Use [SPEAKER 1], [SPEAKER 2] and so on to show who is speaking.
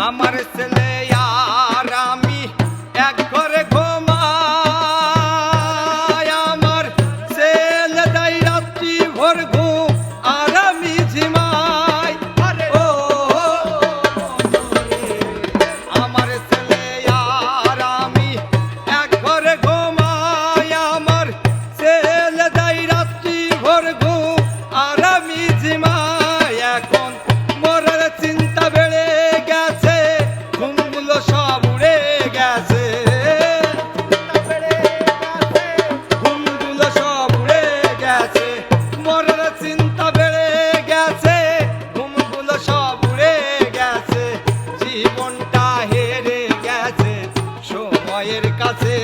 [SPEAKER 1] আমার ছেলে আর আমি এক ঘরে ঘুমাই, আমার ছেলে দেয় রাত্রি ভোর ঘুম আর আমি ঝিমাই। ও আমার ছেলে আর আমি এক ঘরে ঘুমাই, আমার ছেলে দেয় রাত্রি ভোর ঘুম আর আমি ঝিমাই। এখন মরার চিন্তা বেড়ে গেছে, ঘুমগুলো সব উড়ে গেছে, ঘুমগুলো সব উড়ে গেছে। মরার চিন্তা বেড়ে গেছে, ঘুমগুলো সব উড়ে গেছে। জীবনটা হেরে গেছে সময়ের কাছে।